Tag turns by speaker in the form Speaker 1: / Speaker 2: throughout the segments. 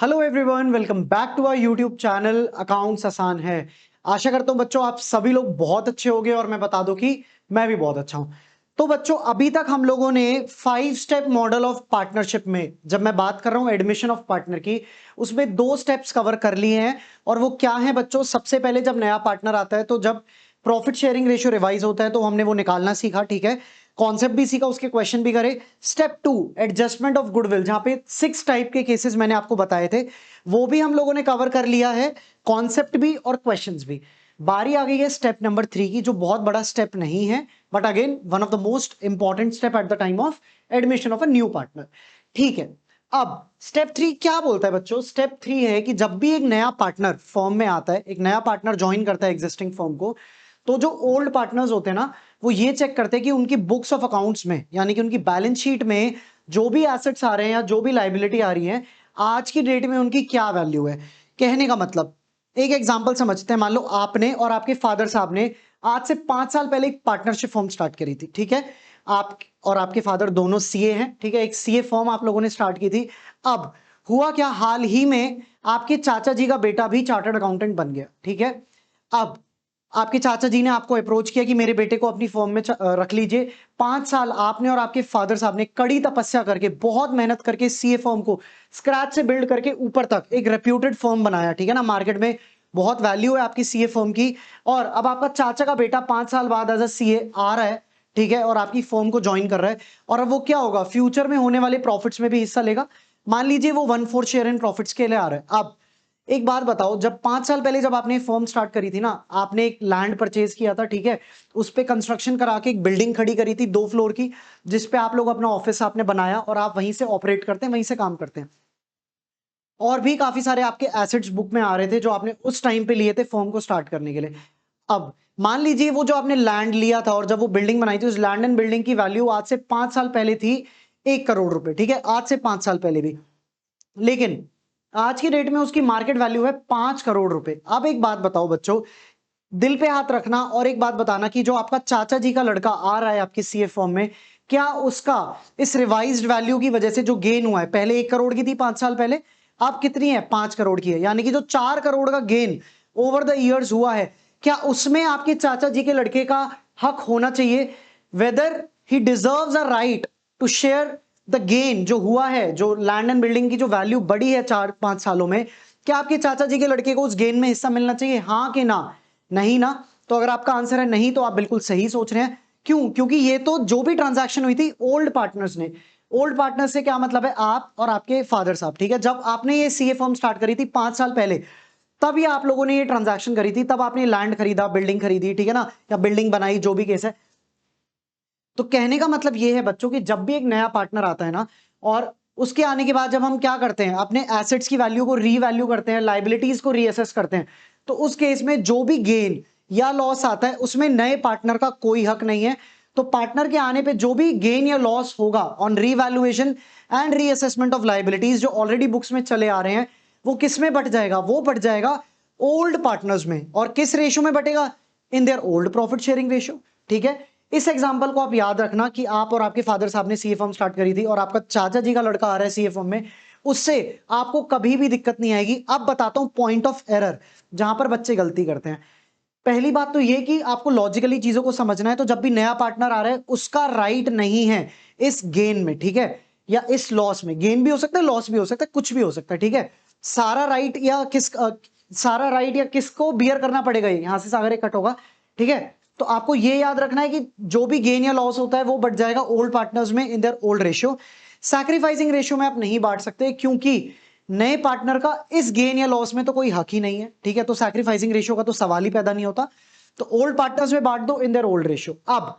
Speaker 1: Hello everyone, welcome back to our YouTube channel accounts आसान है। आशा करता हूं बच्चों आप सभी लोग बहुत अच्छे होंगे और मैं बता दूं कि मैं भी बहुत अच्छा हूं। तो बच्चों अभी तक हम लोगों ने 5 स्टेप मॉडल ऑफ पार्टनरशिप में, जब मैं बात कर रहा हूं एडमिशन ऑफ पार्टनर की, उसमें 2 स्टेप्स कवर कर लिए हैं। और वो क्या है बच्चों? सबसे पहले जब नया पार्टनर आता है तो जब प्रॉफिट शेयरिंग रेशियो रिवाइज होता है तो हमने वो निकालना सीखा, ठीक है। कॉन्सेप्ट भी सीखा, उसके क्वेश्चन भी करे। स्टेप 2 एडजस्टमेंट ऑफ गुडविल, जहां पे 6 टाइप के केसेस मैंने आपको बताए थे, वो भी हम लोगों ने कवर कर लिया है, कॉन्सेप्ट भी और क्वेश्चंस भी। बारी आ गई है स्टेप नंबर 3 की, जो बहुत बड़ा स्टेप नहीं है but again one of the most important step at the time of admission of a new partner. ठीक है, अब स्टेप 3 क्या बोलता है बच्चों? स्टेप 3 है कि जब भी एक नया पार्टनर फर्म में आता है, एक नया पार्टनर ज्वाइन करता है एग्जिस्टिंग फर्म को, तो जो ओल्ड पार्टनर्स होते हैं ना, वो ये चेक करते हैं कि उनकी बुक्स ऑफ अकाउंट्स में, यानी कि उनकी बैलेंस शीट में जो भी एसेट्स आ रहे हैं या जो भी लाइबिलिटी आ रही है आज की डेट में उनकी क्या वैल्यू है। कहने का मतलब, एक एग्जांपल समझते हैं। मान लो आपने और आपके फादर साहब ने आज से 5 साल पहले एक पार्टनरशिप फर्म स्टार्ट करी थी, ठीक है। आप और आपके फादर दोनों सीए हैं, ठीक है। एक सीए फर्म आप लोगों ने स्टार्ट की थी। अब हुआ क्या, हाल ही में आपके चाचा जी का बेटा भी चार्टर्ड अकाउंटेंट बन गया, ठीक है। अब आपके चाचा जी ने आपको अप्रोच किया कि मेरे बेटे को अपनी फर्म में रख लीजिए। 5 साल आपने और आपके फादर साहब ने कड़ी तपस्या करके, बहुत मेहनत करके सीए फर्म को स्क्रैच से बिल्ड करके ऊपर तक एक रेप्यूटेड फर्म बनाया, ठीक है ना। मार्केट में बहुत वैल्यू है आपकी सीए फर्म की। और अब आपका चाचा का बेटा 5 साल बाद एज अ सीए आ रहा है, ठीक है, और आपकी फर्म को ज्वाइन कर रहा है। और अब वो क्या होगा, फ्यूचर में होने वाले प्रॉफिट्स में भी हिस्सा लेगा। मान लीजिए वो 1/4 शेयर इन प्रॉफिट्स के लिए आ रहा है। अब एक बात बताओ, जब 5 साल पहले जब आपने फर्म स्टार्ट करी थी ना, आपने एक लैंड परचेज किया था, ठीक है। उस पे कंस्ट्रक्शन करा के एक बिल्डिंग खड़ी करी थी 2 फ्लोर की, जिसपे आप लोग अपना ऑफिस आपने बनाया और आप वहीं से ऑपरेट करते हैं, वहीं से काम करते हैं। और भी काफी सारे आपके एसेट्स बुक में आ रहे थे जो आपने उस टाइम पे लिए थे फर्म को स्टार्ट करने के लिए। अब मान लीजिए वो जो आपने लैंड लिया था और जब वो बिल्डिंग बनाई थी, उस लैंड एंड बिल्डिंग की वैल्यू आज से 5 साल पहले थी 1 करोड़ रुपए, ठीक है, आज से 5 साल पहले भी। लेकिन आज की डेट में उसकी मार्केट वैल्यू है 5 करोड़ रुपए। अब एक बात बताओ बच्चों, दिल पे हाथ रखना और एक बात बताना कि जो आपका चाचा जी का लड़का आ रहा है आपकी सीए फर्म में, क्या उसका इस रिवाइज्ड वैल्यू की वजह से जो गेन हुआ है, पहले 1 करोड़ की थी 5 साल पहले, अब कितनी है? 5 करोड़ की है। यानी कि जो 4 करोड़ का गेन ओवर द ईयर्स हुआ है, क्या उसमें आपके चाचा जी के लड़के का हक होना चाहिए? Whether he deserves a right to share the gain जो हुआ है, जो लैंड एंड बिल्डिंग की जो वैल्यू बढ़ी है 4-5 सालों में, क्या आपके चाचा जी के लड़के को उस गेन में हिस्सा मिलना चाहिए, हाँ कि ना? नहीं ना। तो अगर आपका आंसर है नहीं, तो आप बिल्कुल सही सोच रहे हैं। क्यों? क्योंकि ये तो जो भी ट्रांजैक्शन हुई थी ओल्ड पार्टनर्स ने, ओल्ड पार्टनर्स से क्या मतलब है, आप और आपके फादर साहब, ठीक है। जब आपने ये सीए फर्म स्टार्ट करी थी 5 साल पहले, तब ये आप लोगों ने ये ट्रांजैक्शन करी थी, तब आपने लैंड खरीदा, बिल्डिंग खरीदी, ठीक है ना, या बिल्डिंग बनाई, जो भी केस है। तो कहने का मतलब ये है बच्चों कि जब भी एक नया पार्टनर आता है ना, और उसके आने के बाद जब हम क्या करते हैं, अपने एसेट्स की वैल्यू को रीवैल्यू करते हैं, लाइबिलिटीज को रीअसेस करते हैं, तो उस केस में जो भी गेन या लॉस आता है उसमें नए पार्टनर का कोई हक नहीं है। तो पार्टनर के आने पे जो भी गेन या लॉस होगा on revaluation and reassessment of liabilities जो ऑलरेडी बुक्स में चले आ रहे हैं, वो किस में बट जाएगा? वो बट जाएगा ओल्ड पार्टनर्स में। और किस रेशियो में बटेगा? In their old profit sharing ratio, ठीक है। इस एग्जांपल को आप याद रखना कि आप और आपके फादर साहब ने सीए फर्म स्टार्ट करी थी और आपका चाचा जी का लड़का आ रहा है सीए फर्म में, उससे आपको कभी भी दिक्कत नहीं आएगी। अब बताता हूं पॉइंट ऑफ एरर जहां पर बच्चे गलती करते हैं। पहली बात तो ये कि आपको लॉजिकली चीजों को समझना है। तो जब भी नया पार्टनर आ रहा है, उसका राइट नहीं है इस गेन में, ठीक है, या इस लॉस में। गेन भी हो सकता है, लॉस भी हो सकता है, कुछ भी हो सकता है, ठीक है। सारा राइट या सारा राइट या किसको बियर करना पड़ेगा? यहां से सागर एक कट होगा, ठीक है। तो आपको ये याद रखना है कि जो भी गेन या लॉस होता है वो बढ़ जाएगा ओल्ड पार्टनर्स में इन their old ratio. Sacrificing ratio में आप नहीं बांट सकते, क्योंकि नए पार्टनर का इस गेन या लॉस में तो कोई हक ही नहीं है, ठीक है। तो सैक्रिफाइसिंग रेशियो का तो सवाल ही पैदा नहीं होता। तो ओल्ड पार्टनर्स में बांट दो इन देयर ओल्ड रेशियो। अब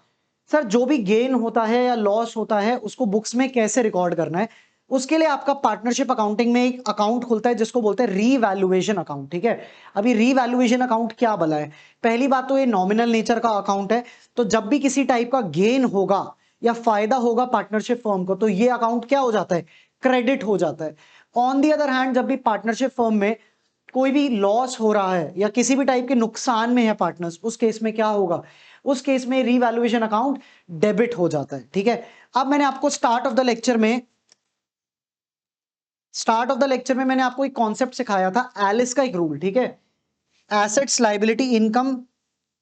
Speaker 1: सर, जो भी गेन होता है या लॉस होता है उसको बुक्स में कैसे रिकॉर्ड करना है? उसके लिए आपका पार्टनरशिप अकाउंटिंग में एक अकाउंट खुलता है जिसको बोलते हैं रीवैल्यूएशन अकाउंट, ठीक है। अभी रीवैल्यूएशन अकाउंट क्या भला है? पहली बात तो ये नॉमिनल नेचर का अकाउंट है। तो जब भी किसी टाइप का गेन होगा या फायदा होगा पार्टनरशिप फर्म को, तो ये अकाउंट क्या हो जाता है? क्रेडिट हो जाता है। ऑन दी अदर हैंड, जब भी पार्टनरशिप फर्म में कोई भी लॉस हो रहा है या किसी भी टाइप के नुकसान में है पार्टनर्स, उस केस में क्या होगा? उस केस में रीवैल्यूएशन अकाउंट डेबिट हो जाता है, ठीक है। अब मैंने आपको स्टार्ट ऑफ द लेक्चर में स्टार्ट ऑफ द लेक्चर में मैंने आपको एक कॉन्सेप्ट सिखाया था, एलिस का एक रूल, ठीक है, एसेट्स, लायबिलिटी, इनकम,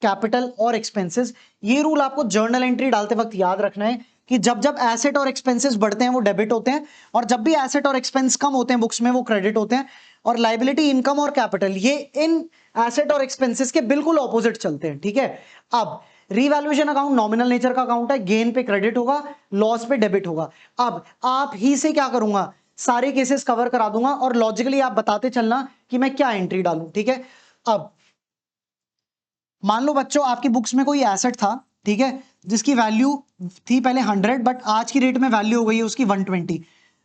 Speaker 1: कैपिटल और एक्सपेंसेस। ये रूल आपको जर्नल एंट्री डालते वक्त याद रखना है कि जब जब एसेट और एक्सपेंसेस बढ़ते हैं वो डेबिट होते हैं, और जब भी एसेट और एक्सपेंस कम होते हैं बुक्स में वो क्रेडिट होते हैं। और लायबिलिटी, इनकम और कैपिटल ये इन एसेट और एक्सपेंसेस के बिल्कुल ऑपोजिट चलते हैं, ठीक है। अब रीवैल्यूएशन अकाउंट नॉमिनल नेचर का अकाउंट है, गेन पे क्रेडिट होगा, लॉस पे डेबिट होगा। अब आप ही से क्या करूंगा, सारे केसेस कवर करा दूंगा और लॉजिकली आप बताते चलना कि मैं क्या एंट्री डालूं, ठीक है। अब मान लो बच्चों आपकी बुक्स में कोई एसेट था, ठीक है, जिसकी वैल्यू थी पहले 100, बट आज की रेट में वैल्यू हो गई है उसकी 120।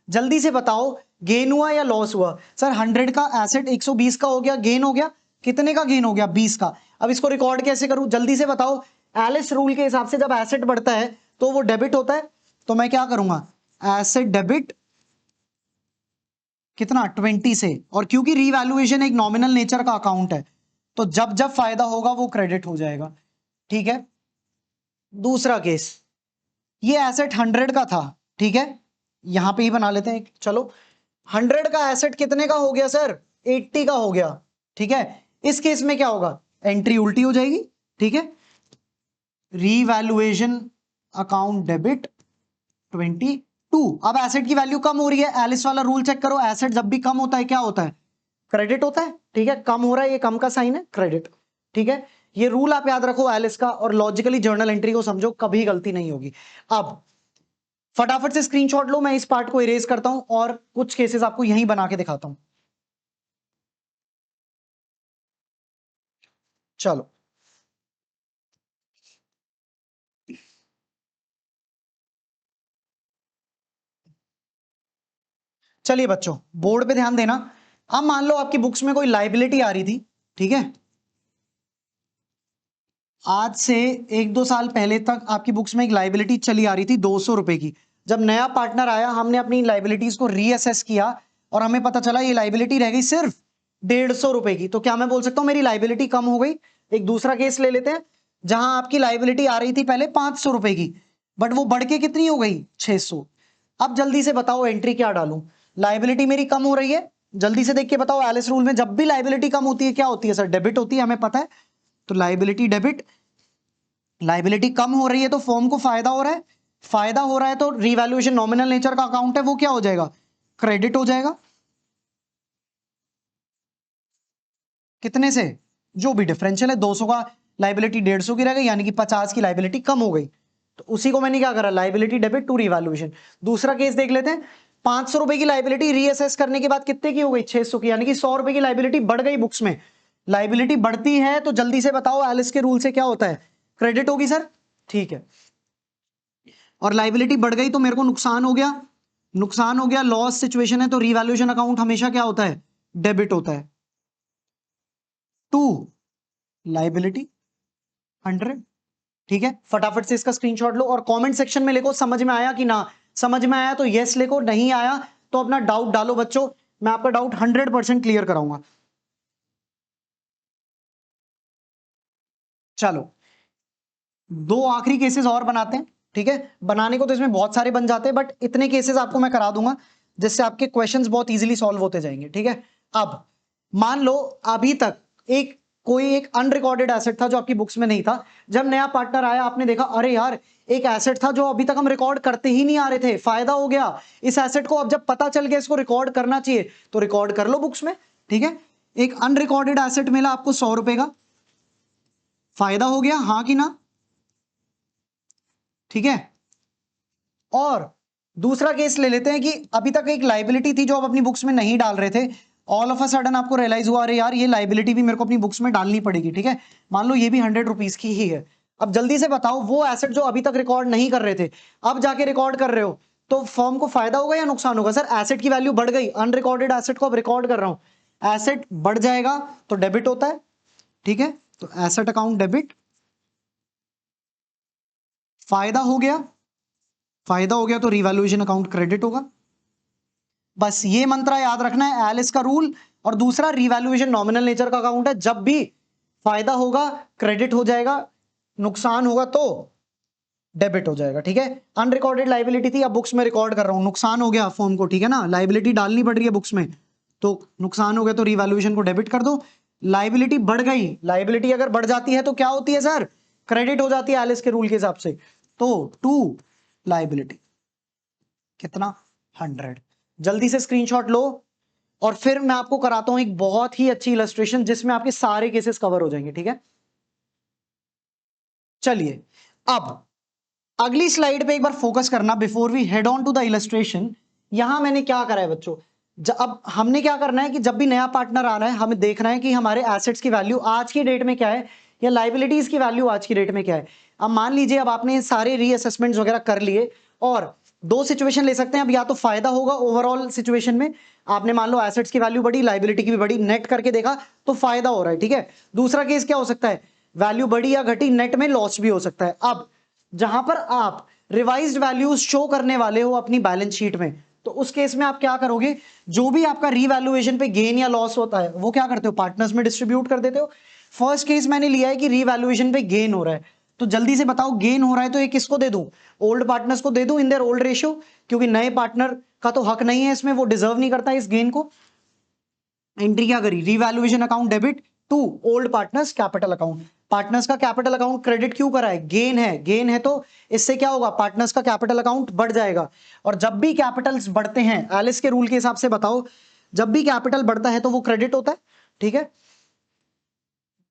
Speaker 1: जल्दी से बताओ गेन हुआ या लॉस हुआ। सर 100 का एसेट 120 का हो गया, गेन हो गया, कितने का गेन हो गया, 20 का। अब इसको रिकॉर्ड कैसे करूं, जल्दी से बताओ। एलिस रूल के हिसाब से जब एसेट बढ़ता है तो वो डेबिट होता है, तो मैं क्या करूंगा, एसेट डेबिट कितना 20 से, और क्योंकि रीवैल्यूएशन एक नॉमिनल नेचर का अकाउंट है तो जब जब फायदा होगा वो क्रेडिट हो जाएगा, ठीक है। दूसरा केस, ये एसेट 100 का था, ठीक है, यहां पे ही बना लेते हैं, चलो 100 का एसेट कितने का हो गया सर, 80 का हो गया, ठीक है। इस केस में क्या होगा, एंट्री उल्टी हो जाएगी, ठीक है। Revaluation account debit 22। अब एसेट की वैल्यू कम हो रही है, एलिस वाला रूल चेक करो, एसेट जब भी कम होता है क्या होता है, क्रेडिट होता है, ठीक है। कम हो रहा है, ये कम का साइन है, क्रेडिट, ठीक है। ये रूल आप याद रखो एलिस का, और लॉजिकली जर्नल एंट्री को समझो, कभी गलती नहीं होगी। अब फटाफट से स्क्रीनशॉट लो, मैं इस पार्ट को इरेज करता हूं और कुछ केसेस आपको यहीं बना के दिखाता हूं। चलो चलिए बच्चों, बोर्ड पे ध्यान देना। अब मान लो आपकी बुक्स में कोई लाइबिलिटी आ रही थी, ठीक है, आज से 1-2 साल पहले तक आपकी बुक्स में एक लाइबिलिटी चली आ रही थी 200 रुपए की। जब नया पार्टनर आया हमने अपनी लाइबिलिटीज को रीअसेस किया और हमें पता चला ये लाइबिलिटी रह गई सिर्फ 150 रुपए की, तो क्या मैं बोल सकता हूं मेरी लाइबिलिटी कम हो गई। एक दूसरा केस ले लेते हैं, जहां आपकी लाइबिलिटी आ रही थी पहले 500 रुपए की, बट वो बढ़ के कितनी हो गई, 600। अब जल्दी से बताओ एंट्री क्या डालूं, लाइबिलिटी मेरी कम हो रही है, जल्दी से देख के बताओ। एलिस रूल में जब भी लाइबिलिटी कम होती है क्या होती है सर, डेबिट होती है, हमें पता है। तो लाइबिलिटी डेबिट, लाइबिलिटी कम हो रही है तो फर्म को फायदा हो रहा है, फायदा हो रहा है तो रीवैल्यूएशन नॉमिनल नेचर का अकाउंट है, वो क्या हो जाएगा, क्रेडिट हो जाएगा। कितने से, जो भी डिफरेंशियल है, 200 का लाइबिलिटी 150 की रह गई, यानी कि 50 की लाइबिलिटी कम हो गई। तो उसी को मैंने क्या करा, लाइबिलिटी डेबिट टू रीवैल्यूएशन। दूसरा केस देख लेते हैं, 500 रुपए की लाइबिलिटी रीअसेस करने के बाद कितने की हो गई, 600 की, यानी कि 100 रुपए की लाइबिलिटी बढ़ गई बुक्स में। लाइबिलिटी बढ़ती है तो जल्दी से बताओ एलिस के रूल से क्या होता है, क्रेडिट होगी सर, ठीक है। और लाइबिलिटी बढ़ गई तो मेरे को नुकसान हो गया, नुकसान हो गया, लॉस सिचुएशन है तो रीवैल्यूएशन अकाउंट हमेशा क्या होता है, डेबिट होता है, टू लाइबिलिटी 100, ठीक है। फटाफट से इसका स्क्रीनशॉट लो और कमेंट सेक्शन में लिखो समझ में आया कि ना। समझ में आया तो यस लिखो, नहीं आया तो अपना डाउट डालो बच्चों, मैं आपका डाउट 100% क्लियर कराऊंगा। चलो दो आखिरी केसेस और बनाते हैं, ठीक है। बनाने को तो इसमें बहुत सारे बन जाते हैं, बट इतने केसेस आपको मैं करा दूंगा जिससे आपके क्वेश्चंस बहुत इजीली सॉल्व होते जाएंगे, ठीक है। अब मान लो अभी तक एक कोई एक अनरिकॉर्डेड एसेट था जो आपकी बुक्स में नहीं था, जब नया पार्टनर आया आपने देखा अरे यार एक एसेट था जो अभी तक हम रिकॉर्ड करते ही नहीं आ रहे थे, फायदा हो गया इस एसेट को, अब जब पता चल गया इसको रिकॉर्ड करना चाहिए तो रिकॉर्ड कर लो बुक्स में, ठीक है। एक अनरिकॉर्डेड एसेट मिला आपको 100 रुपए का, फायदा हो गया, हाँ कि ना, ठीक है। और दूसरा केस ले लेते हैं कि अभी तक एक लाइबिलिटी थी जो आप अपनी बुक्स में नहीं डाल रहे थे, ऑल ऑफ अ सडन आपको रियलाइज हुआ अरे यार ये लाइबिलिटी भी मेरे को अपनी बुक्स में डालनी पड़ेगी, ठीक है। मान लो ये भी 100 रुपीज की ही है। अब जल्दी से बताओ वो एसेट जो अभी तक रिकॉर्ड नहीं कर रहे थे अब जाके रिकॉर्ड कर रहे हो, तो फर्म को फायदा होगा या नुकसान होगा। सर एसेट की वैल्यू बढ़ गई, अनरिकॉर्डेड एसेट को अब रिकॉर्ड कर रहा हूं, एसेट बढ़ जाएगा तो डेबिट होता है, ठीक है। तो एसेट अकाउंट डेबिट, फायदा हो गया, फायदा हो गया तो रिवैल्यूएशन अकाउंट क्रेडिट होगा। बस ये मंत्र याद रखना है, एलिस का रूल। और दूसरा रिवैल्यूएशन नॉमिनल नेचर का अकाउंट है, जब भी फायदा होगा क्रेडिट हो जाएगा, नुकसान होगा तो डेबिट हो जाएगा, ठीक है। अनरिकॉर्डेड लाइबिलिटी थी, अब बुक्स में रिकॉर्ड कर रहा हूं, नुकसान हो गया फर्म को, ठीक है ना, लाइबिलिटी डालनी पड़ रही है बुक्स में, तो नुकसान हो गया तो रीवैल्यूएशन को डेबिट कर दो। लाइबिलिटी बढ़ गई, लाइबिलिटी अगर बढ़ जाती है तो क्या होती है सर, क्रेडिट हो जाती है एलिस के रूल के हिसाब से, तो टू लाइबिलिटी कितना 100। जल्दी से स्क्रीनशॉट लो और फिर मैं आपको कराता हूं एक बहुत ही अच्छी इलस्ट्रेशन जिसमें आपके सारे केसेस कवर हो जाएंगे, ठीक है। चलिए अब अगली स्लाइड पे एक बार फोकस करना before we head on to the illustration. यहां मैंने क्या करा है बच्चों, अब हमने क्या करना है कि जब भी नया पार्टनर आ रहा है हमें देखना है कि हमारे एसेट्स की वैल्यू आज की डेट में क्या है या लाइबिलिटीज की वैल्यू आज की डेट में क्या है। अब मान लीजिए अब आपने सारे रीअसेसमेंट्स वगैरह कर लिए और दो सिचुएशन ले सकते हैं। अब या तो फायदा होगा ओवरऑल सिचुएशन में, आपने मान लो एसेट्स की वैल्यू बढ़ी, लाइबिलिटी की भी बढ़ी, नेट करके देखा तो फायदा हो रहा है, ठीक है। दूसरा केस क्या हो सकता है, वैल्यू बढ़ी या घटी, नेट में लॉस भी हो सकता है। अब जहां पर आप रिवाइज्ड वैल्यूज शो करने वाले हो अपनी बैलेंस शीट में, तो उस केस में आप क्या करोगे, जो भी आपका रीवैल्यूएशन पे गेन या लॉस होता है वो क्या करते हो, पार्टनर्स में डिस्ट्रीब्यूट कर देते हो। फर्स्ट केस मैंने लिया है कि रीवैल्यूएशन पे गेन हो रहा है, तो जल्दी से बताओ गेन हो रहा है तो ये किसको दे दूं, ओल्ड पार्टनर्स को दे दूं इन देयर ओल्ड रेशियो, क्योंकि नए पार्टनर का तो हक नहीं है इसमें, वो डिजर्व नहीं करता इस गेन को। एंट्री क्या करी, revaluation account debit to old partners capital account. Partners का कैपिटल अकाउंट क्रेडिट क्यों करा है, गेन है, गेन है तो इससे क्या होगा, पार्टनर्स का कैपिटल अकाउंट बढ़ जाएगा। और जब भी कैपिटल्स बढ़ते हैं एलिस के रूल के हिसाब से बताओ, जब भी कैपिटल बढ़ता है तो वो क्रेडिट होता है, ठीक है,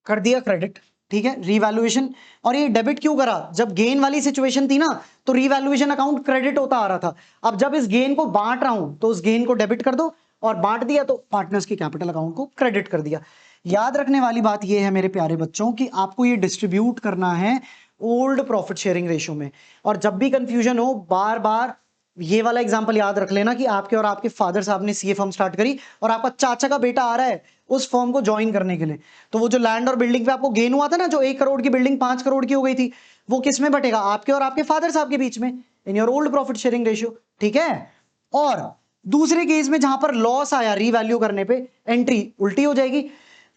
Speaker 1: कर दिया क्रेडिट, ठीक है, रीवैल्यूएशन। और ये डेबिट क्यों करा, जब गेन वाली सिचुएशन थी ना तो रीवैल्यूएशन अकाउंट क्रेडिट होता आ रहा था, अब जब इस गेन को बांट रहा हूं तो उस गेन को डेबिट कर दो, और बांट दिया तो पार्टनर्स की कैपिटल अकाउंट को क्रेडिट कर दिया। याद रखने वाली बात यह है मेरे प्यारे बच्चों कि आपको ये डिस्ट्रीब्यूट करना है ओल्ड प्रॉफिट शेयरिंग रेशियो में। और जब भी कंफ्यूजन हो बार बार ये वाला एग्जांपल याद रख लेना कि आपके और आपके फादर साहब ने सीए फर्म स्टार्ट करी और आपका चाचा का बेटा आ रहा है उस फर्म को ज्वाइन करने के लिए, तो वो जो लैंड और बिल्डिंग पे आपको गेन हुआ था ना, जो 1 करोड़ की बिल्डिंग 5 करोड़ की हो गई थी, वो किस में बटेगा, आपके और आपके फादर साहब के बीच में, in your old profit sharing ratio, ठीक है। और दूसरे केस में जहां पर लॉस आया रीवैल्यू करने पे, एंट्री उल्टी हो जाएगी,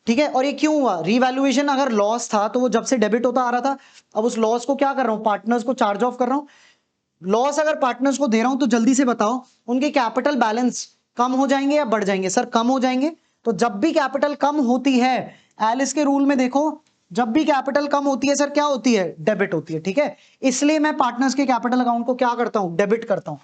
Speaker 1: ठीक है। और ये क्यों हुआ, रीवैल्यूएशन अगर लॉस था तो वो जब से डेबिट होता आ रहा था, अब उस लॉस को क्या कर रहा हूं, पार्टनर्स को चार्ज ऑफ कर रहा हूं। लॉस अगर पार्टनर्स को दे रहा हूं तो जल्दी से बताओ उनके कैपिटल बैलेंस कम हो जाएंगे या बढ़ जाएंगे, सर कम हो जाएंगे। तो जब भी कैपिटल कम होती है एलिस के रूल में देखो, जब भी कैपिटल कम होती है सर क्या होती है, डेबिट होती है, ठीक है। इसलिए मैं पार्टनर्स के कैपिटल अकाउंट को क्या करता हूं, डेबिट करता हूं।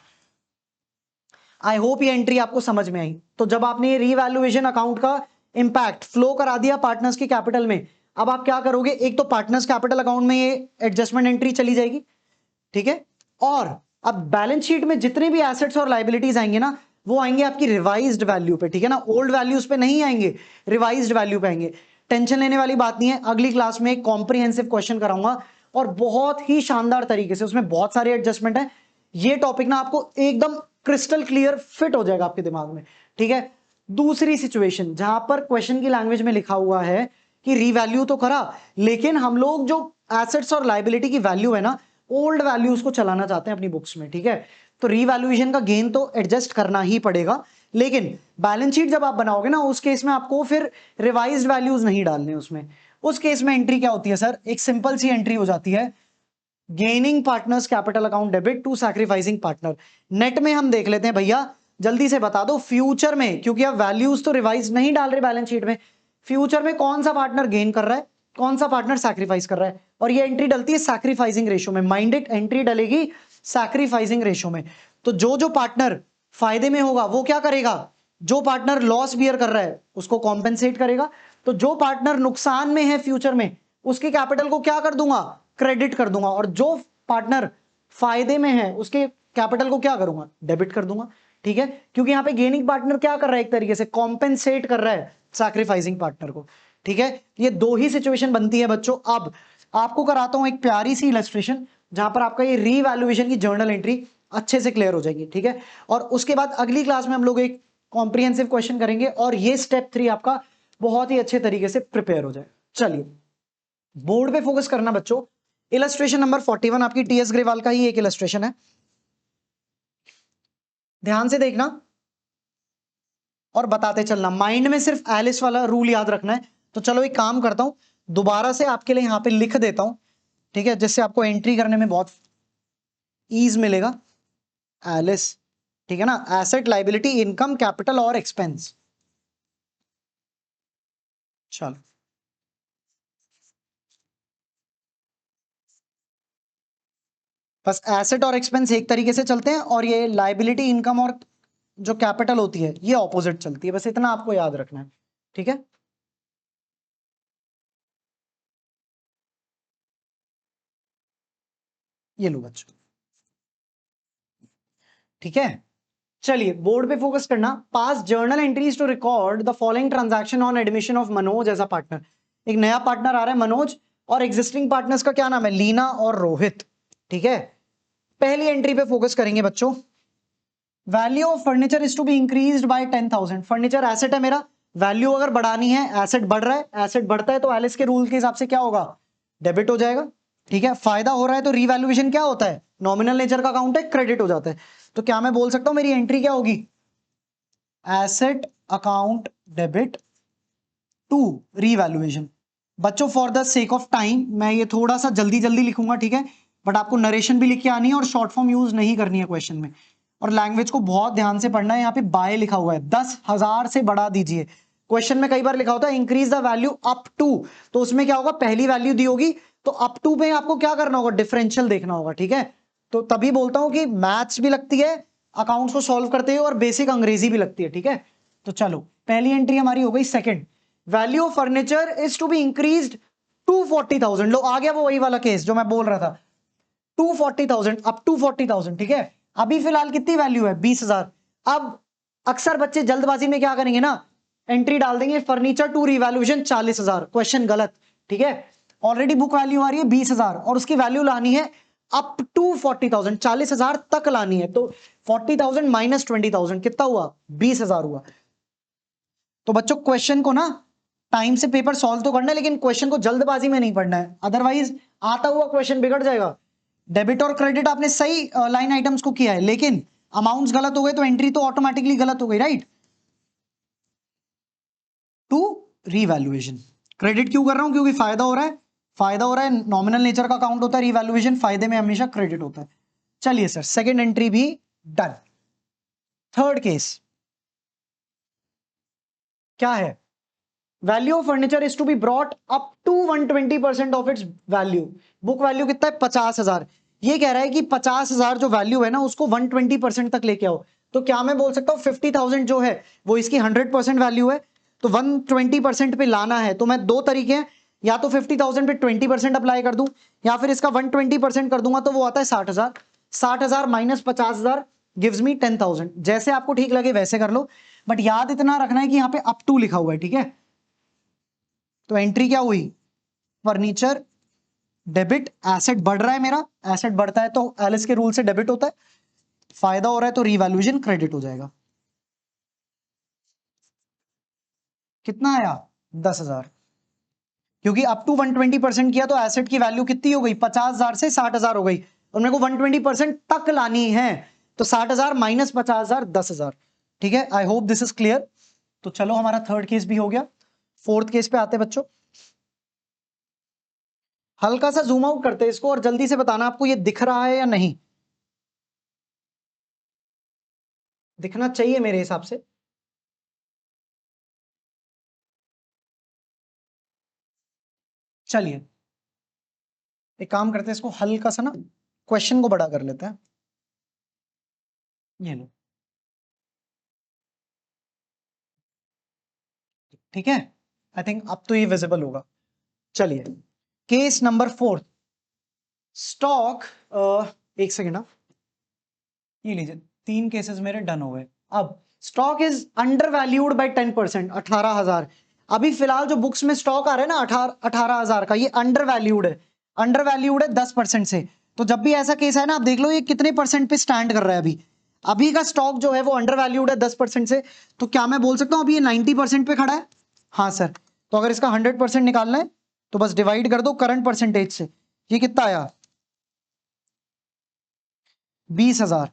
Speaker 1: आई होप ये एंट्री आपको समझ में आई। तो जब आपने ये रीवैल्यूएशन अकाउंट का इंपैक्ट फ्लो करा दिया पार्टनर्स के कैपिटल में, अब आप क्या करोगे, एक तो पार्टनर्स कैपिटल अकाउंट में ये एडजस्टमेंट एंट्री चली जाएगी, ठीक है। और अब बैलेंस शीट में जितने भी एसेट्स और लाइबिलिटीज आएंगे ना, वो आएंगे आपकी रिवाइज्ड वैल्यू पे, ठीक है ना, ओल्ड वैल्यूज पे नहीं आएंगे, रिवाइज्ड वैल्यू पे आएंगे। टेंशन लेने वाली बात नहीं है, अगली क्लास में एक कॉम्प्रिहेंसिव क्वेश्चन कराऊंगा और बहुत ही शानदार तरीके से, उसमें बहुत सारे एडजस्टमेंट है। ये टॉपिक ना आपको एकदम क्रिस्टल क्लियर फिट हो जाएगा आपके दिमाग में, ठीक है। दूसरी सिचुएशन जहां पर क्वेश्चन की लैंग्वेज में लिखा हुआ है कि रीवैल्यू तो करा, लेकिन हम लोग जो एसेट्स और लाइबिलिटी की वैल्यू है ना, ओल्ड वैल्यूज को चलाना चाहते हैं अपनी बुक्स में, ठीक है। तो रीवैल्यूएशन का गेन तो एडजस्ट करना ही पड़ेगा, लेकिन बैलेंस शीट जब आप बनाओगे ना उस केस में आपको फिर रिवाइज्ड वैल्यूज नहीं डालने उसमें। उस केस में एंट्री क्या होती है सर, एक सिंपल सी एंट्री हो जाती है, gaining partners capital account debit to sacrificing partner. Net में हम देख लेते हैं भैया, जल्दी से बता दो फ्यूचर में, क्योंकि आप वैल्यूज तो रिवाइज नहीं डाल रहे बैलेंस शीट में, फ्यूचर में कौन सा पार्टनर गेन कर रहा है, कौन सा पार्टनर सैक्रिफाइस कर रहा है, और ये एंट्री डलती है सैक्रिफाइसिंग रेशियो में, माइंडेड एंट्री डलेगी सैक्रिफाइसिंग रेशियो में। तो जो जो पार्टनर फायदे में होगा वो क्या करेगा, जो पार्टनर लॉस बियर कर रहा है उसको कॉम्पेंसेट करेगा, तो जो पार्टनर नुकसान में है फ्यूचर में उसके कैपिटल को क्या कर दूंगा, क्रेडिट कर दूंगा, और जो पार्टनर फायदे में है उसके कैपिटल को क्या करूंगा, डेबिट कर दूंगा, ठीक है। क्योंकि यहां पे गेनिंग पार्टनर क्या कर रहा है, एक तरीके से कॉम्पेंसेट कर रहा है सैक्रिफाइसिंग पार्टनर को, ठीक है। ये दो ही सिचुएशन बनती है बच्चों। अब आपको कराता हूं एक प्यारी सी इलस्ट्रेशन जहां पर आपका ये रीवैल्यूएशन की जर्नल एंट्री अच्छे से क्लियर हो जाएगी, ठीक है। और उसके बाद अगली क्लास में हम लोग एक कॉम्प्रिहेंसिव क्वेश्चन करेंगे और ये स्टेप 3 आपका बहुत ही अच्छे तरीके से प्रिपेयर हो जाए। चलिए बोर्ड पे फोकस करना बच्चों। इलस्ट्रेशन नंबर 41 आपकी टीएस ग्रेवाल का ही एक इलस्ट्रेशन है, ध्यान से देखना और बताते चलना, माइंड में सिर्फ एलिस वाला रूल याद रखना है। तो चलो एक काम करता हूं, दोबारा से आपके लिए यहां पे लिख देता हूं, ठीक है, जिससे आपको एंट्री करने में बहुत ईज मिलेगा एलिस, ठीक है ना। एसेट, लाइबिलिटी, इनकम, कैपिटल और एक्सपेंस। चलो बस एसेट और एक्सपेंस एक तरीके से चलते हैं और ये लाइबिलिटी, इनकम और जो कैपिटल होती है ये ऑपोजिट चलती है, बस इतना आपको याद रखना है, ठीक है। ये लो बच्चों, ठीक है। चलिए बोर्ड पे फोकस करना। Pass journal entries to record the following transaction on admission of Manoj as a partner. एक नया पार्टनर आ रहा है मनोज, और एग्जिस्टिंग पार्टनर्स का क्या नाम है, लीना और रोहित, ठीक है। पहली एंट्री पे फोकस करेंगे बच्चों। Value of furniture is to be increased by 10,000। Furniture asset है मेरा, वैल्यू अगर बढ़ानी है, एसेट बढ़ रहा है, एसेट बढ़ता है तो एलिस के रूल के हिसाब से क्या होगा, डेबिट हो जाएगा, ठीक है। फायदा हो रहा है तो रीवैल्यूएशन क्या होता है, नॉमिनल नेचर का अकाउंट है, क्रेडिट हो जाता है। तो क्या मैं बोल सकता हूं मेरी एंट्री क्या होगी, asset account debit to revaluation. बच्चों for the sake of time मैं ये थोड़ा सा जल्दी जल्दी लिखूंगा, ठीक है, बट आपको नरेशन भी लिख के आनी है और शॉर्ट फॉर्म यूज नहीं करनी है क्वेश्चन में, और लैंग्वेज को बहुत ध्यान से पढ़ना है। यहाँ पे बाय लिखा हुआ है, 10,000 से बढ़ा दीजिए। क्वेश्चन में कई बार लिखा होता है increase the value up to, तो उसमें क्या होगा, पहली वैल्यू दी होगी तो अप टू पे आपको क्या करना होगा, डिफरेंशियल देखना होगा, ठीक है। तो तभी बोलता हूं कि मैथ्स भी लगती है अकाउंट्स को सॉल्व करते हुए और बेसिक अंग्रेजी भी लगती है, ठीक है। तो चलो पहली एंट्री हमारी हो गई। Second, value of furniture is to be increased to 40,000। लो आ गया वो वही वाला केस जो मैं बोल रहा था, 240,000 अप टू 40,000, ठीक है। अभी फिलहाल कितनी वैल्यू है, 20,000। अब अक्सर बच्चे जल्दबाजी में क्या करेंगे ना, एंट्री डाल देंगे फर्नीचर टू रिवैल्यूएशन 40,000, क्वेश्चन गलत, ठीक है। ऑलरेडी बुक वैल्यू आ रही है 20,000 और उसकी वैल्यू लानी है अप टू 40,000, 40,000 तक लानी है। तो 40,000 माइनस 20,000 कितना हुआ, 20,000 हुआ। तो बच्चों क्वेश्चन को ना टाइम से पेपर सॉल्व तो करना है, लेकिन क्वेश्चन को जल्दबाजी में नहीं पढ़ना है, अदरवाइज आता हुआ क्वेश्चन बिगड़ जाएगा। डेबिट और क्रेडिट आपने सही लाइन आइटम्स को किया है, लेकिन अमाउंट्स गलत हो गए तो एंट्री तो ऑटोमेटिकली गलत हो गई, राइट। टू रीवैल्यूएशन, क्रेडिट क्यों कर रहा हूं, क्योंकि फायदा हो रहा है, फायदा हो रहा है, नॉमिनल नेचर का काउंट होता है, रीवैल्यूएशन फायदे में हमेशा क्रेडिट होता है। चलिए सर सेकंड एंट्री भी डन। थर्ड केस क्या है, value of furniture is to be brought up to 120% of its value. Book value कितना है, 50,000। ये कह रहा है कि 50,000 जो वैल्यू है ना उसको 120% तक लेके आओ। तो क्या मैं बोल सकता हूँ 50,000 जो है वो इसकी 100% वैल्यू है, तो 120% पे लाना है। तो मैं दो तरीके हैं, या तो 50,000 पे 20% अप्लाई कर दूं, या फिर इसका 120% कर दूंगा, तो वो आता है 60,000। 60,000 माइनस 50,000 गिव्स मी 10,000। जैसे आपको ठीक लगे वैसे कर लो, बट याद इतना रखना है कि यहाँ पे अप टू लिखा हुआ है, ठीक है। तो एंट्री क्या हुई, फर्नीचर डेबिट, एसेट बढ़ रहा है मेरा, एसेट बढ़ता है तो एलिस के रूल से डेबिट होता है, फायदा हो रहा है तो रिवैल्यूएशन क्रेडिट हो जाएगा। कितना आया, 10,000, क्योंकि अप टू 120% किया तो एसेट की वैल्यू कितनी हो गई, 50,000 से 60,000 हो गई, और मेरे को 120% तक लानी है। तो 60,000 माइनस 50,000 10,000, ठीक है। I hope this is clear. तो चलो हमारा थर्ड केस भी हो गया। फोर्थ केस पे आते बच्चों, हल्का सा जूम आउट करते हैं इसको और जल्दी से बताना आपको ये दिख रहा है या नहीं, दिखना चाहिए मेरे हिसाब से। चलिए एक काम करते हैं, इसको हल्का सा ना क्वेश्चन को बड़ा कर लेते हैं। ये लो, ठीक है। आई थिंक अब तो ये विजिबल होगा। चलिए केस नंबर 4, स्टॉक, एक सेकेंड ना, ये लीजिए, 3 केसेस मेरे डन हो गए। अब stock is under valued by 10%, 18,000। अभी फिलहाल जो बुक्स में स्टॉक आ रहा है ना 18,000 का, ये अंडर वैल्यूड है, अंडर वैल्यूड है 10% से। तो जब भी ऐसा केस है ना, आप देख लो ये कितने परसेंट पे स्टैंड कर रहा है अभी। अभी का स्टॉक जो है वो अंडर वैल्यूड है 10% से, तो क्या मैं बोल सकता हूं अभी ये 90% पे खड़ा है, हाँ सर। तो अगर इसका 100% निकालना है तो बस डिवाइड कर दो करंट परसेंटेज से। ये कितना आया, 20,000।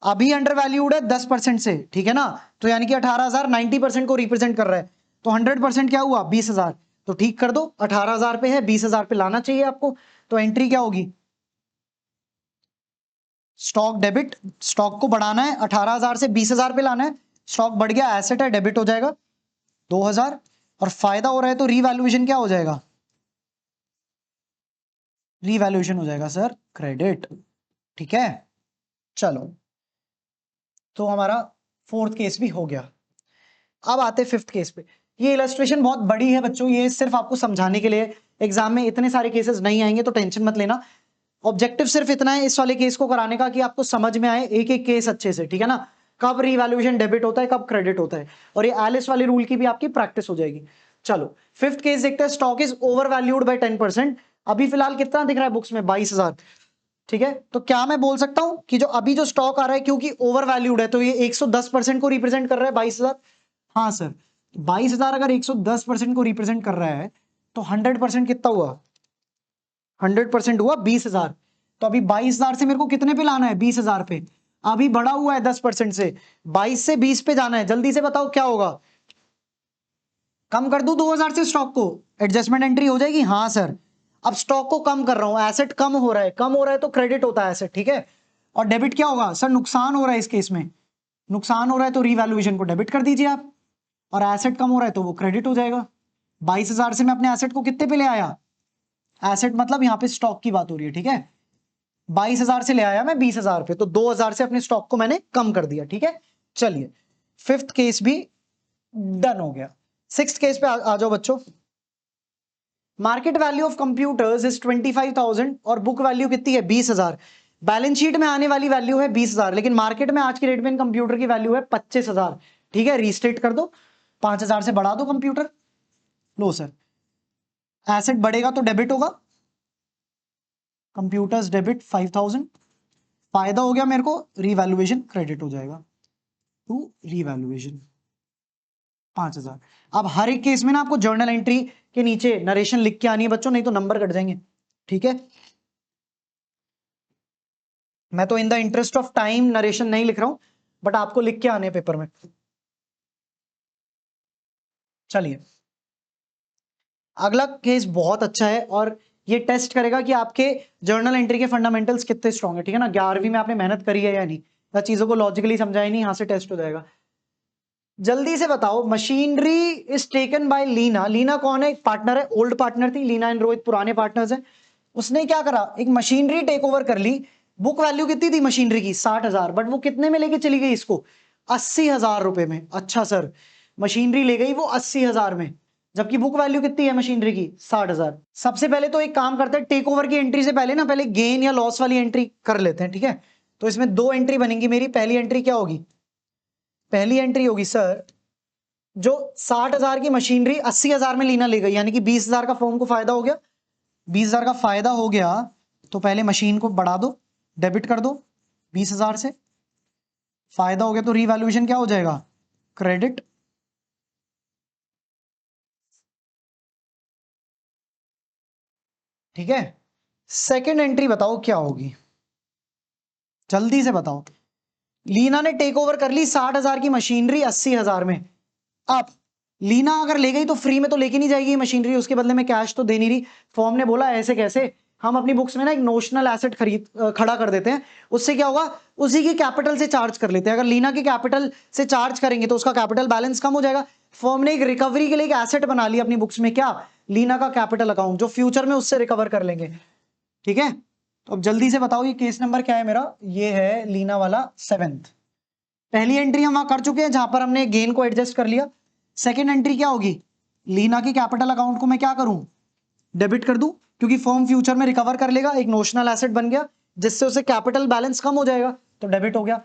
Speaker 1: अभी अंडर वैल्यूड है 10% से, ठीक है ना। तो यानी कि 18,000 90% को रिप्रेजेंट कर रहा है, तो 100% क्या हुआ, 20,000। तो ठीक कर दो, 18,000 पे है, 20,000 पे लाना चाहिए आपको। तो एंट्री क्या होगी, स्टॉक डेबिट, स्टॉक को बढ़ाना है 18,000 से 20,000 पे लाना है, स्टॉक बढ़ गया, एसेट है, डेबिट हो जाएगा 2,000, और फायदा हो रहा है तो रीवैल्यूएशन क्या हो जाएगा, रीवैल्यूएशन हो जाएगा सर क्रेडिट। ठीक है, चलो तो हमारा फोर्थ केस भी हो गया। अब आते फिफ्थ केस पे। ये इलस्ट्रेशन बहुत बड़ी है बच्चों, ये सिर्फ आपको समझाने के लिए, एग्जाम में इतने सारे केसेस नहीं आएंगे तो टेंशन मत लेना। ऑब्जेक्टिव सिर्फ इतना है इस वाले केस को कराने का कि आपको समझ में आए एक एक केस अच्छे से, ठीक है ना, कब रीवैल्यूएशन डेबिट होता है, कब क्रेडिट होता है, और ये एलिस वाले रूल की भी आपकी प्रैक्टिस हो जाएगी। चलो फिफ्थ केस देखते हैं। Stock is over valued bye 10%। अभी फिलहाल कितना दिख रहा है बुक्स में, 22,000। ठीक है, तो क्या मैं बोल सकता हूं कि जो अभी जो स्टॉक आ रहा है क्योंकि ओवर वैल्यूड है तो ये 110% को रिप्रेजेंट कर रहा है 22,000। हाँ सर, 22,000 अगर 110% को रिप्रेजेंट कर रहा है तो 100% कितना हुआ, 100% हुआ 20,000। तो अभी 22,000 से मेरे को कितने पे लाना है, 20,000 पे। अभी बढ़ा हुआ है 10% से, 22 से 20 पे जाना है। जल्दी से बताओ क्या होगा, कम कर दूं 2,000 से स्टॉक को, एडजस्टमेंट एंट्री हो जाएगी। हाँ सर, अब स्टॉक को कम कर रहा हूं, एसेट कम हो रहा है, कम हो रहा है तो क्रेडिट होता है एसेट। ठीक है, और डेबिट क्या होगा सर, नुकसान हो रहा है इस केस में, नुकसान हो रहा है तो रीवैल्यूएशन को डेबिट कर दीजिए आप, और एसेट कम हो रहा है तो वो क्रेडिट हो जाएगा। 22,000 से मैं अपने एसेट को कितने पे ले आया, एसेट मतलब यहाँ पे स्टॉक की बात हो रही है, ठीक है, 22,000 से ले आया मैं 20,000 पे, तो 2,000 से अपने स्टॉक को मैंने कम कर दिया। ठीक है, चलिए फिफ्थ केस भी डन हो गया। सिक्स्थ केस पे आ जाओ बच्चों। Market value of computers is 25,000 और बुक वैल्यू कितनी है, 20,000। बैलेंस शीट में आने वाली वैल्यू है 20,000, लेकिन मार्केट में आज की डेट में इन कंप्यूटर की वैल्यू है 25,000। ठीक है, रीस्टेट कर दो, 5,000 से बढ़ा दो कंप्यूटर। लो सर, एसेट बढ़ेगा तो डेबिट होगा, कंप्यूटर्स डेबिट 5,000, फायदा हो गया मेरे को, रीवैल्यूएशन क्रेडिट हो जाएगा टू रीवैल्यूएशन 5,000। अब हर एक केस में ना आपको जर्नल एंट्री के नीचे नरेशन लिख के आनी है बच्चों, नहीं तो नंबर कट जाएंगे। ठीक है, मैं तो in the interest of time narration नहीं लिख रहा हूं, बट आपको लिख के आने पेपर में। चलिए अगला केस बहुत अच्छा है और ये टेस्ट करेगा कि आपके जर्नल एंट्री के फंडामेंटल्स कितने स्ट्रॉन्ग है। ठीक है ना, 11वीं में आपने मेहनत करी है या नहीं, या चीजों को लॉजिकली समझा ही नहीं, यहां से टेस्ट हो जाएगा। जल्दी से बताओ, machinery is taken by Leena. Leena कौन है, एक पार्टनर है, ओल्ड पार्टनर थी लीना एंड रोहित, पुराने पार्टनर्स हैं। उसने क्या करा, एक मशीनरी टेक ओवर कर ली। बुक वैल्यू कितनी थी मशीनरी की, 60,000, बट वो कितने में लेके चली गई इसको, 80,000 रुपए में। अच्छा सर, मशीनरी ले गई वो 80,000 में, जबकि बुक वैल्यू कितनी है मशीनरी की, 60,000। सबसे पहले तो एक काम करते हैं, टेक ओवर की एंट्री से पहले ना पहले गेन या लॉस वाली एंट्री कर लेते हैं। ठीक है, तो इसमें दो एंट्री बनेंगी मेरी। पहली एंट्री क्या होगी, पहली एंट्री होगी सर, जो 60,000 की मशीनरी 80,000 में लीना ले गई, यानी कि 20,000 का फर्म को फायदा हो गया। 20,000 का फायदा हो गया तो पहले मशीन को बढ़ा दो, डेबिट कर दो 20,000 से, फायदा हो गया तो रीवैल्यूएशन क्या हो जाएगा, क्रेडिट। ठीक है, सेकंड एंट्री बताओ क्या होगी, जल्दी से बताओ। लीना ने टेक ओवर कर ली 60,000 की मशीनरी 80,000 में। अब लीना अगर ले गई तो फ्री में तो लेके नहीं जाएगी मशीनरी, उसके बदले में कैश तो दे नहीं रही। फॉर्म ने बोला ऐसे कैसे, हम अपनी बुक्स में ना एक नोशनल एसेट खड़ा कर देते हैं, उससे क्या होगा, उसी की कैपिटल से चार्ज कर लेते हैं। अगर लीना की कैपिटल से चार्ज करेंगे तो उसका कैपिटल बैलेंस कम हो जाएगा। फॉर्म ने एक रिकवरी के लिए एक एसेट बना लिया अपनी बुक्स में, क्या, लीना का कैपिटल अकाउंट, जो फ्यूचर में उससे रिकवर कर लेंगे। ठीक है, तो अब जल्दी से बताओ ये केस नंबर क्या है मेरा, ये है लीना वाला 7th। पहली एंट्री हम वहां कर चुके हैं जहां पर हमने गेन को एडजस्ट कर लिया। सेकंड एंट्री क्या होगी, लीना की कैपिटल अकाउंट को मैं क्या करूं, डेबिट कर दूं, क्योंकि फर्म फ्यूचर में रिकवर कर लेगा, एक नोशनल एसेट बन गया जिससे उसे कैपिटल बैलेंस कम हो जाएगा, तो डेबिट हो गया।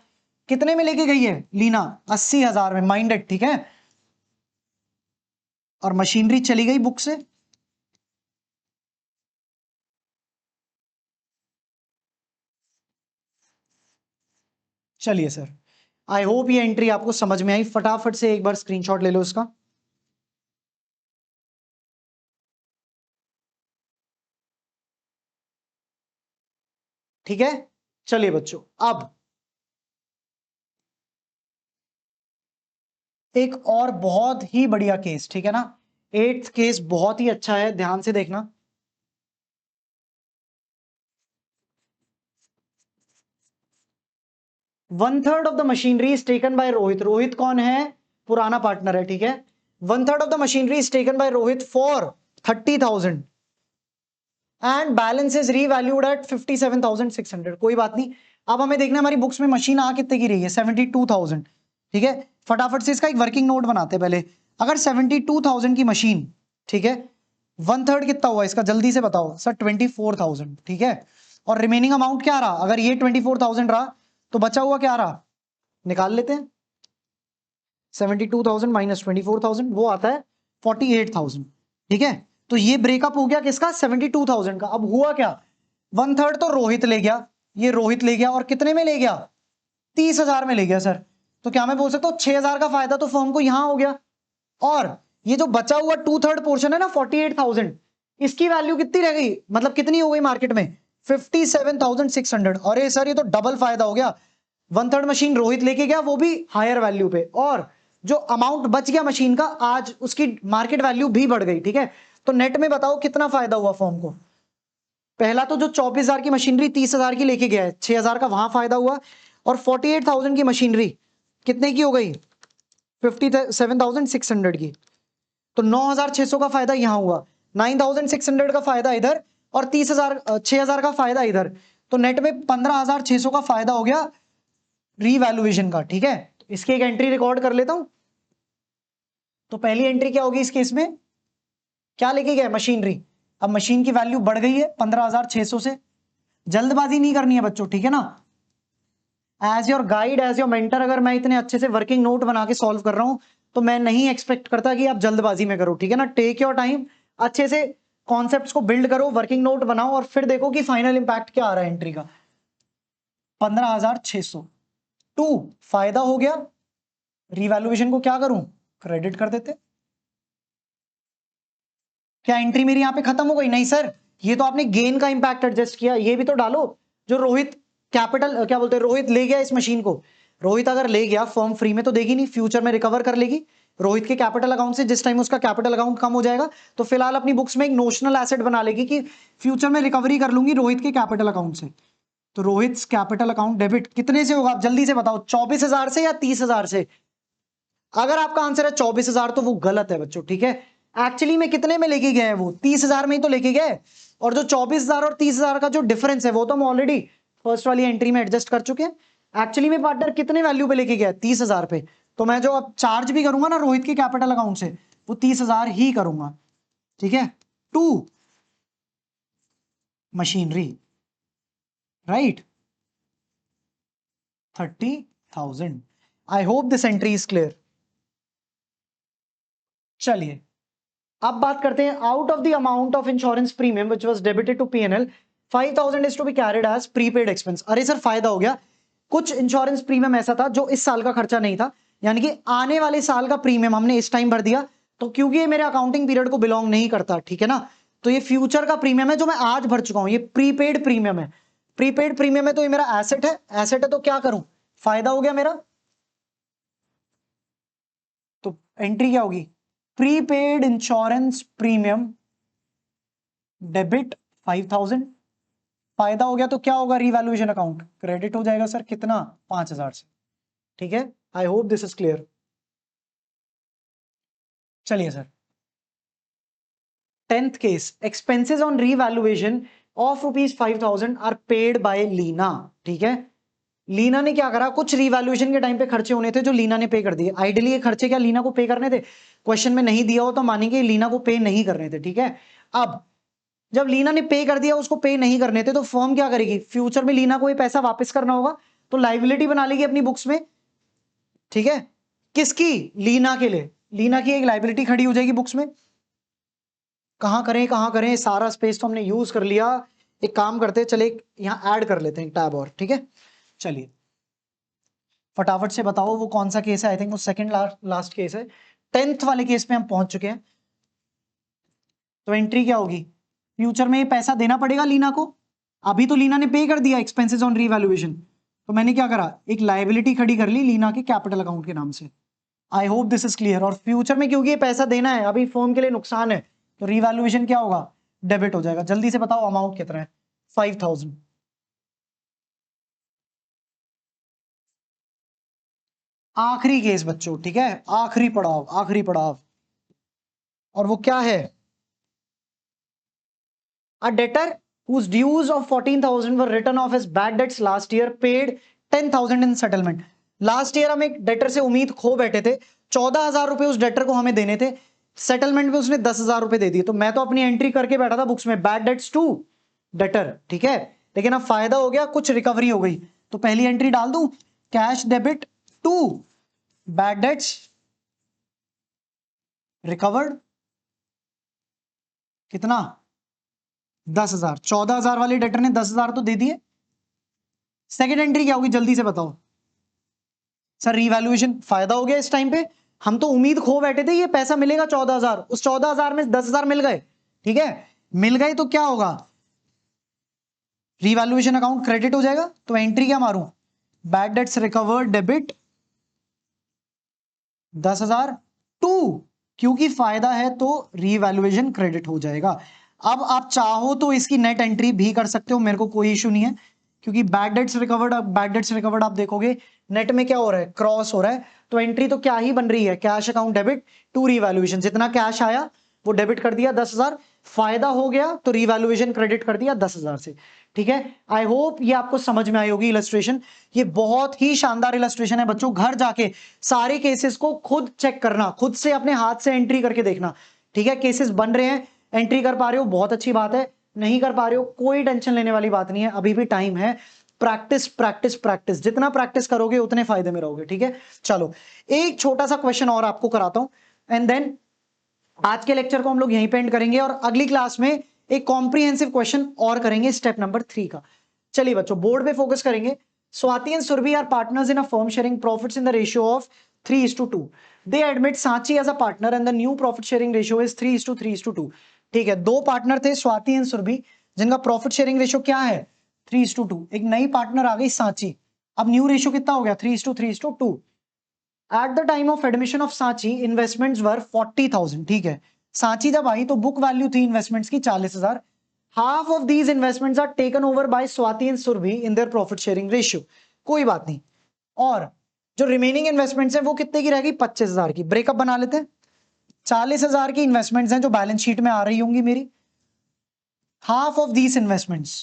Speaker 1: कितने में लेके गई है लीना, 80,000 में, माइंडेड। ठीक है, और मशीनरी चली गई बुक से। चलिए सर, आई होप ये एंट्री आपको समझ में आई। फटाफट से एक बार स्क्रीनशॉट ले लो इसका। ठीक है, चलिए बच्चों, अब एक और बहुत ही बढ़िया केस, ठीक है ना, 8th केस बहुत ही अच्छा है, ध्यान से देखना। 1/3 of the machinery is taken by Rohit. Rohit कौन है? पुराना पार्टनर है, ठीक है। 1/3 of the machinery is taken by Rohit for 30,000 and balance is revalued at 57,600। कोई बात नहीं, अब हमें देखना है हमारी बुक्स में मशीन आ कितने की रही है, 72,000, ठीक है। फटाफट से इसका एक वर्किंग नोट बनाते हैं पहले। अगर 72,000 की मशीन, ठीक है, 1/3 कितना हुआ इसका, जल्दी से बताओ सर। 24,000, ठीक है। और रिमेनिंग अमाउंट क्या रहा? अगर ये 24,000 रहा तो बचा हुआ क्या रहा, निकाल लेते हैं। 72,000 माइनस 24,000 वो आता है 48,000, ठीक है। तो ये ब्रेकअप हो गया किसका, 72,000 का। अब हुआ क्या, 1/3 तो रोहित ले गया, ये रोहित ले गया, और कितने में ले गया, 30,000 में ले गया सर। तो क्या मैं बोल सकता हूं 6,000 का फायदा तो फर्म को यहां हो गया। और ये जो बचा हुआ 2/3 पोर्शन है ना 48,000, इसकी वैल्यू कितनी रह गई, मतलब कितनी हो गई मार्केट में, 57,600। अरे सर ये तो डबल फायदा हो गया। 1/3 मशीन रोहित लेके गया, वो भी हायर वैल्यू पे, और जो अमाउंट बच गया मशीन का, आज उसकी मार्केट वैल्यू भी बढ़ गई, ठीक है। तो नेट में बताओ कितना फायदा हुआ फर्म को। पहला तो जो 24,000 की मशीनरी 30,000 की लेके गया है, 6,000 का वहां फायदा हुआ, और 48,000 की मशीनरी कितने की हो गई, 57,600 की। तो 9,600 का फायदा यहां हुआ, 9,600 का फायदा इधर, और 6,000 का फायदा इधर। तो नेट में 15,600 का फायदा हो गया रीवैल्यूएशन का, ठीक है। तो इसकी एक एंट्री रिकॉर्ड कर लेता हूं। तो पहली एंट्री क्या होगी इस केस में, क्या लेके गए, मशीनरी। अब मशीन की वैल्यू बढ़ गई है 15,600 से। जल्दबाजी नहीं करनी है बच्चों, ठीक है ना। As your guide, as your mentor, अगर मैं इतने अच्छे से वर्किंग नोट बना के सॉल्व कर रहा हूं तो मैं नहीं एक्सपेक्ट करता कि आप जल्दबाजी में करो, ठीक है ना। टेक योर टाइम, अच्छे से कॉन्सेप्ट्स को बिल्ड करो, वर्किंग नोट बनाओ, और फिर देखो कि फाइनल इंपैक्ट क्या आ रहा है एंट्री का। 15,600 टू फायदा हो गया, रिवैल्यूएशन को क्या करूं, क्रेडिट कर देते। क्या एंट्री मेरी यहां पे खत्म हो गई, नहीं सर, ये तो आपने गेन का इंपैक्ट एडजस्ट किया, ये भी तो डालो। जो रोहित कैपिटल क्या बोलते हैं, रोहित ले गया इस मशीन को, रोहित अगर ले गया फर्म फ्री में तो देगी नहीं, फ्यूचर में रिकवर कर लेगी रोहित के कैपिटल अकाउंट से। जिस टाइम उसका कैपिटल अकाउंट कम हो जाएगा तो फिलहाल अपनी बुक्स में एक नोशनल एसेट बना लेगी कि फ्यूचर में रिकवरी कर लूंगी रोहित के कैपिटल अकाउंट से। तो रोहित कैपिटल अकाउंट डेबिट कितने से होगा, आप जल्दी से बताओ, 24,000 से या 30,000 से। अगर आपका आंसर है 24,000 तो वो गलत है बच्चों, ठीक है। एक्चुअली में कितने में लेके गए हैं वो, 30,000 में ही तो लेके गए। और जो 24,000 और 30,000 का जो डिफरेंस है वो तो हम ऑलरेडी फर्स्ट वाली एंट्री में एडजस्ट कर चुके हैं। एक्चुअली में पार्टनर कितने वैल्यू पे लेके गया, 30,000 पे। तो मैं जो अब चार्ज भी करूंगा ना रोहित के कैपिटल अकाउंट से, वो 30,000 ही करूंगा, ठीक है। To machinery, right, 30,000। I hope this entry is clear. चलिए अब बात करते हैं, out of the amount of insurance premium which was debited to PNL 5,000 is to be carried as prepaid expense. अरे सर फायदा हो गया, कुछ इंश्योरेंस प्रीमियम ऐसा था जो इस साल का खर्चा नहीं था, यानी कि आने वाले साल का प्रीमियम हमने इस टाइम भर दिया। तो क्योंकि ये मेरे अकाउंटिंग पीरियड को बिलोंग नहीं करता, ठीक है ना, तो ये फ्यूचर का प्रीमियम है जो मैं आज भर चुका हूं, ये प्रीपेड प्रीमियम है। प्रीपेड प्रीमियम है तो ये मेरा एसेट है, एसेट है तो क्या करूं, फायदा हो गया मेरा। तो एंट्री क्या होगी, प्रीपेड इंश्योरेंस प्रीमियम डेबिट 5,000, फायदा हो गया तो क्या होगा, रीवैल्यूएशन अकाउंट क्रेडिट हो जाएगा सर, कितना, 5,000 से, ठीक है। I hope this is clear. चलिए sir, 10th case, expenses on revaluation of ₹5,000 are paid by Leena, ठीक है। लीना ने क्या करा, कुछ रीवैल्यूएशन के टाइम पे खर्चे होने थे जो लीना ने पे कर दिए। आइडियली ये खर्चे क्या लीना को पे करने थे, क्वेश्चन में नहीं दिया हो तो मानेंगे लीना को पे नहीं करने थे, ठीक है। अब जब लीना ने पे कर दिया, उसको पे नहीं करने थे, तो फर्म क्या करेगी, फ्यूचर में लीना को ये पैसा वापस करना होगा, तो लाइबिलिटी बना लेगी अपनी बुक्स में, ठीक है। किसकी, लीना के लिए, लीना की एक लाइबिलिटी खड़ी हो जाएगी बुक्स में। कहां करें, सारा स्पेस तो हमने यूज कर लिया। एक काम करते हैं, चले यहां ऐड कर लेते हैं टैब और, ठीक है। चलिए फटाफट से बताओ वो कौन सा केस है, आई थिंक वो सेकंड लास्ट केस है। 10th वाले केस पे हम पहुंच चुके हैं। तो एंट्री क्या होगी, फ्यूचर में ये पैसा देना पड़ेगा लीना को, अभी तो लीना ने पे कर दिया एक्सपेंसेस ऑन रीवैल्यूएशन, तो मैंने क्या करा, एक लायबिलिटी खड़ी कर ली लीना के कैपिटल अकाउंट के नाम से। आई होप दिस इज क्लियर। और फ्यूचर में क्योंकि ये पैसा देना है, अभी फर्म के लिए नुकसान है, तो रीवैल्यूएशन क्या होगा, डेबिट हो जाएगा। जल्दी से बताओ अमाउंट कितना है, 5,000। आखिरी केस बच्चों, ठीक है, आखिरी पड़ाव, आखिरी पड़ाव, और वो क्या है? A debtor whose dues of 14,000 were written off as bad debts last year paid 10,000 in settlement. Last year हम एक डेटर से उम्मीद खो बैठे थे, 14,000 रुपए उस डेटर को हमें देने थे, सेटलमेंट में उसने 10,000 रुपए दे दिए, तो मैं तो अपनी एंट्री करके बैठा था बुक्स में बैड डेट्स टू डेटर, ठीक है, लेकिन अब फायदा हो गया, कुछ रिकवरी हो गई, तो पहली एंट्री डाल दूं, cash debit to bad debts recovered, कितना? 10,000। 14,000 वाले डेटर ने 10,000 तो दे दिए। सेकेंड एंट्री क्या होगी जल्दी से बताओ सर? रीवैल्यूएशन, फायदा हो गया इस टाइम पे, हम तो उम्मीद खो बैठे थे ये पैसा मिलेगा 14,000, उस 14,000 में 10,000 मिल गए, ठीक है, मिल गए तो क्या होगा? रीवैल्यूएशन अकाउंट क्रेडिट हो जाएगा, तो एंट्री क्या मारूं? Bad debts recovered debit 10,000 to, क्योंकि फायदा है तो रीवैल्यूएशन क्रेडिट हो जाएगा। अब आप चाहो तो इसकी नेट एंट्री भी कर सकते हो, मेरे को कोई इशू नहीं है, क्योंकि bad debts recovered, bad debts recovered आप देखोगे नेट में क्या हो रहा है, क्रॉस हो रहा है, तो एंट्री तो क्या ही बन रही है, cash account debit to revaluation, जितना कैश आया वो डेबिट कर दिया 10,000, फायदा हो गया तो रीवैल्यूएशन क्रेडिट कर दिया 10,000 से, ठीक है। आई होप ये आपको समझ में आई होगी इलस्ट्रेशन, ये बहुत ही शानदार इलस्ट्रेशन है बच्चों, घर जाके सारे केसेस को खुद चेक करना, खुद से अपने हाथ से एंट्री करके देखना, ठीक है, केसेस बन रहे हैं, एंट्री कर पा रहे हो बहुत अच्छी बात है, नहीं कर पा रहे हो कोई टेंशन लेने वाली बात नहीं है, अभी भी टाइम है, प्रैक्टिस प्रैक्टिस प्रैक्टिस, जितना प्रैक्टिस करोगे उतने फायदे में रहोगे, ठीक है। चलो एक छोटा सा क्वेश्चन और आपको कराता हूं, एंड देन आज के लेक्चर को हम लोग यहीं पे एंड करेंगे, और अगली क्लास में एक कॉम्प्रिहेंसिव क्वेश्चन और करेंगे स्टेप नंबर 3 का। चलिए बच्चों बोर्ड पे फोकस करेंगे। Swati and Surabhi are partners in a firm sharing profits in the ratio of 3:2। They admit Sanchi as a partner and the new profit sharing ratio is 3:3:2। ठीक है, दो पार्टनर थे स्वाति एंड सुरभि, जिनका प्रॉफिट शेयरिंग रेशियो क्या है 3:2। एक नई पार्टनर आ गई सांची, अब न्यू रेशियो कितना हो गया 3:3:2। At the time of admission of Sanchi investments were 40,000। ठीक है, सांची जब आई तो बुक वैल्यू थी इन्वेस्टमेंट्स की 40,000। Half of these investments are taken over by Swati and Surabhi in their profit sharing ratio. कोई बात नहीं, और जो रिमेनिंग इन्वेस्टमेंट्स हैं वो कितने की रहेगी 25,000 की। ब्रेकअप बना लेते हैं, 40,000 की इन्वेस्टमेंट्स हैं जो बैलेंस शीट में आ रही होंगी मेरी, हाफ ऑफ दीज इन्वेस्टमेंट्स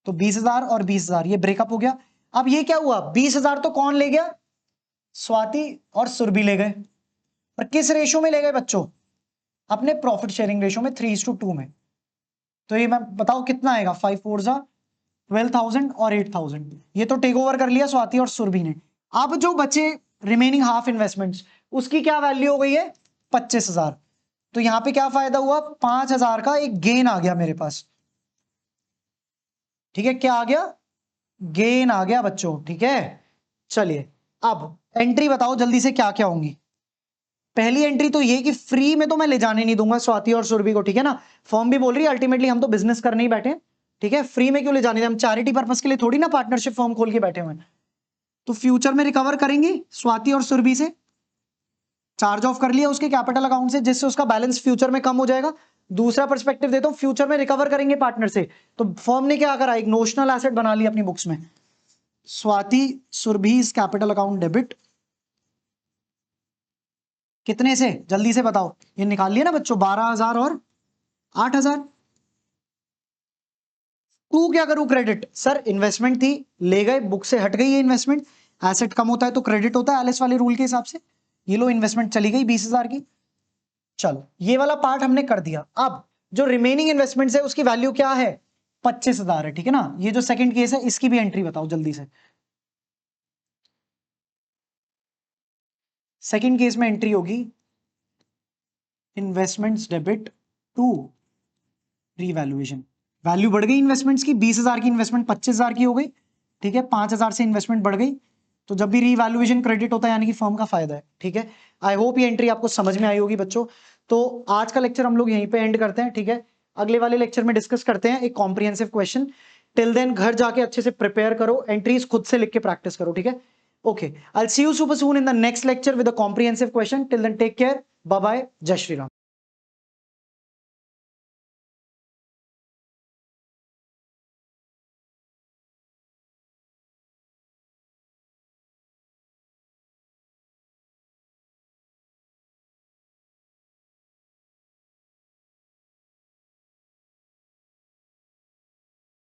Speaker 1: तो 20,000 और 20,000, ये ब्रेकअप हो गया। अब ये क्या हुआ 20,000 तो कौन ले गया, स्वाति और सुरभि ले गए, पर किस रेशियो में ले गए बच्चों, अपने प्रॉफिट शेयरिंग रेशियो में 3:2 में। तो ये मैं बताओ कितना आएगा, 5 4 12,000 और 8,000, ये तो टेक ओवर कर लिया स्वाति और सुरभि ने। अब जो बचे रिमेनिंग हाफ इन्वेस्टमेंट्स, उसकी क्या वैल्यू हो गई है 25,000। तो यहां पे क्या फायदा हुआ 5,000 का एक गेन आ गया मेरे पास, ठीक है, क्या आ गया, गेन आ गया बच्चों, ठीक है। चलिए अब एंट्री बताओ जल्दी से क्या क्या होंगी। पहली एंट्री तो ये कि फ्री में तो मैं ले जाने नहीं दूंगा स्वाति और सुरभि को, ठीक है ना, फर्म भी बोल रही है अल्टीमेटली हम तो बिजनेस करने ही बैठे हैं, ठीक है, फ्री में क्यों ले जाने, हम चैरिटी पर्पस के लिए थोड़ी ना पार्टनरशिप फर्म खोल के बैठे हुए हैं। तो फ्यूचर में रिकवर करेंगे स्वाति और सुरभि से, चार्ज ऑफ कर लिया उसके कैपिटल अकाउंट से, जिससे उसका बैलेंस फ्यूचर में कम हो जाएगा। दूसरा पर्सपेक्टिव देता हूं, फ्यूचर में रिकवर करेंगे पार्टनर से, तो फर्म ने क्या करा, एक नोशनल एसेट बना लिया अपनी बुक्स में, Swati Surabhi capital account debit, कितने से जल्दी से बताओ, ये निकाल लिया ना बच्चों 12,000 और 8,000। टू क्या करूं क्रेडिट, सर इन्वेस्टमेंट थी ले गए, बुक से हट गई ये इन्वेस्टमेंट, एसेट कम होता है तो क्रेडिट होता है एलएस वाले रूल के हिसाब से, ये लो इन्वेस्टमेंट चली गई 20,000 की। चलो ये वाला पार्ट हमने कर दिया। अब जो रिमेनिंग इन्वेस्टमेंट्स है उसकी वैल्यू क्या है 25,000 है, ठीक है ना। ये जो सेकंड केस है इसकी भी एंट्री बताओ जल्दी से। सेकंड केस में एंट्री होगी investments debit to revaluation, value बढ़ गई इन्वेस्टमेंट्स की, 20,000 की इन्वेस्टमेंट 25,000 की हो गई, ठीक है, 5,000 से इन्वेस्टमेंट बढ़ गई, तो जब भी रीवैल्यूएशन क्रेडिट होता है यानी कि फर्म का फायदा है, ठीक है। आई होप ये एंट्री आपको समझ में आई होगी बच्चों। तो आज का लेक्चर हम लोग यहीं पे एंड करते हैं, ठीक है, अगले वाले लेक्चर में डिस्कस करते हैं एक कॉम्प्रिहेंसिव क्वेश्चन। टिल देन घर जाके अच्छे से प्रिपेयर करो, एंट्रीज खुद से लिख के प्रैक्टिस करो, ठीक है। Okay, I will see you super soon in the next lecture with a comprehensive question. Till then take care, bye bye, जय श्री राम।